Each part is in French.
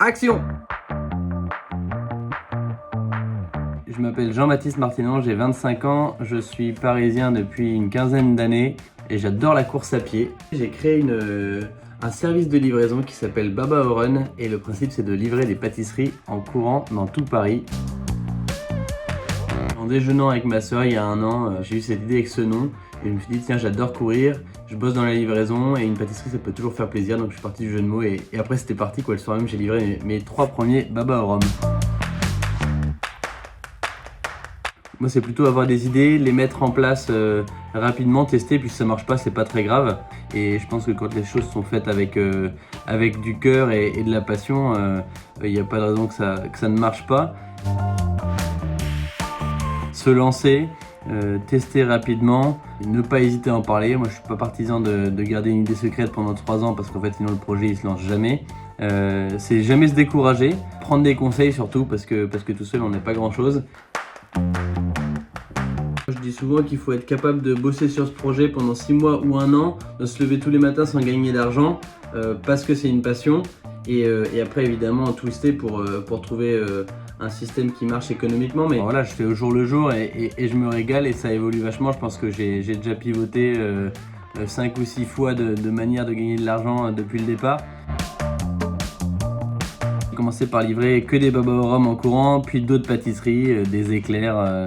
Action! Je m'appelle Jean-Baptiste Martinon, j'ai 25 ans, je suis parisien depuis une quinzaine d'années et j'adore la course à pied. J'ai créé un service de livraison qui s'appelle Baba au Run et le principe c'est de livrer des pâtisseries en courant dans tout Paris. En déjeunant avec ma soeur il y a un an, j'ai eu cette idée avec ce nom et je me suis dit tiens j'adore courir, je bosse dans la livraison et une pâtisserie ça peut toujours faire plaisir, donc je suis parti du jeu de mots et après c'était parti quoi. Le soir même j'ai livré mes 3 premiers Baba au Rhum. Moi c'est plutôt avoir des idées, les mettre en place rapidement, tester, puis si ça marche pas c'est pas très grave. Et je pense que quand les choses sont faites avec du cœur et de la passion, il n'y a pas de raison que ça ne marche pas. Se lancer, tester rapidement, ne pas hésiter à en parler. Moi je suis pas partisan de garder une idée secrète pendant 3 ans parce qu'en fait sinon le projet il se lance jamais. C'est jamais se décourager, prendre des conseils surtout parce que tout seul on n'est pas grand chose. Je dis souvent qu'il faut être capable de bosser sur ce projet pendant 6 mois ou 1 an, de se lever tous les matins sans gagner d'argent parce que c'est une passion et après évidemment twister pour trouver un système qui marche économiquement. Mais voilà, je fais au jour le jour et je me régale et ça évolue vachement. Je pense que j'ai déjà pivoté 5 ou 6 fois de manière de gagner de l'argent depuis le départ. J'ai commencé par livrer que des Baba au Rhum en courant, puis d'autres pâtisseries, des éclairs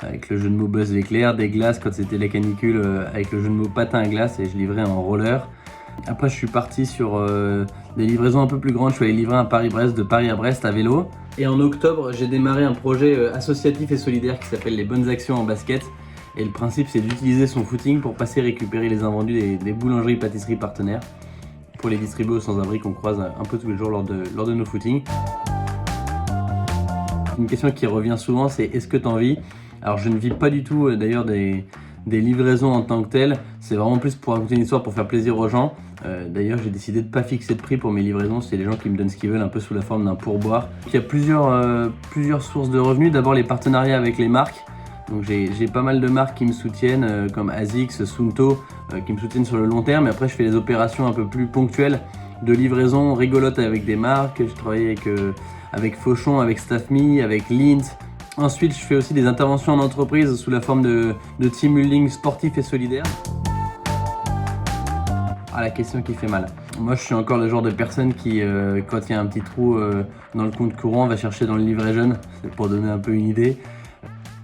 avec le jeu de mots Buzz l'éclair, des glaces quand c'était la canicule avec le jeu de mots patin à glace et je livrais en roller. Après je suis parti sur des livraisons un peu plus grandes, je suis allé livrer un Paris-Brest de Paris à Brest à vélo. Et en octobre j'ai démarré un projet associatif et solidaire qui s'appelle les bonnes actions en basket. Et le principe c'est d'utiliser son footing pour passer récupérer les invendus des boulangeries pâtisseries partenaires pour les distribuer aux sans-abri qu'on croise un peu tous les jours lors de nos footings. Une question qui revient souvent c'est est-ce que tu en vis ? Alors je ne vis pas du tout d'ailleurs des livraisons en tant que telles, c'est vraiment plus pour raconter une histoire, pour faire plaisir aux gens. D'ailleurs j'ai décidé de ne pas fixer de prix pour mes livraisons, c'est les gens qui me donnent ce qu'ils veulent un peu sous la forme d'un pourboire. Il y a plusieurs sources de revenus, d'abord les partenariats avec les marques. Donc j'ai pas mal de marques qui me soutiennent comme ASICS, Sunto, qui me soutiennent sur le long terme. Et après je fais des opérations un peu plus ponctuelles de livraison rigolote avec des marques. Je travaille avec Fauchon, avec Staffme, avec Lint. Ensuite, je fais aussi des interventions en entreprise sous la forme de team building sportif et solidaire. Ah, la question qui fait mal. Moi, je suis encore le genre de personne qui, quand il y a un petit trou dans le compte courant, va chercher dans le livret jeune. C'est pour donner un peu une idée.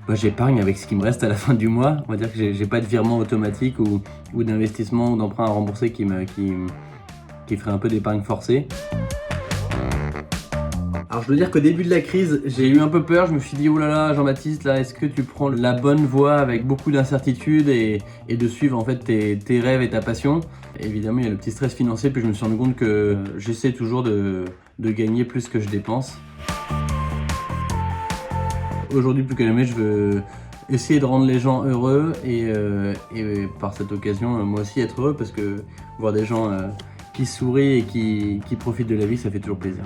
Moi, j'épargne avec ce qui me reste à la fin du mois. On va dire que j'ai pas de virement automatique ou d'investissement ou d'emprunt à rembourser qui ferait un peu d'épargne forcée. Alors je dois dire qu'au début de la crise, j'ai eu un peu peur, je me suis dit oh là là Jean-Baptiste, là est-ce que tu prends la bonne voie avec beaucoup d'incertitudes et de suivre en fait tes rêves et ta passion. Et évidemment il y a le petit stress financier, puis je me suis rendu compte que j'essaie toujours de gagner plus que je dépense. Aujourd'hui plus que jamais je veux essayer de rendre les gens heureux et par cette occasion moi aussi être heureux parce que voir des gens qui sourient et qui profitent de la vie ça fait toujours plaisir.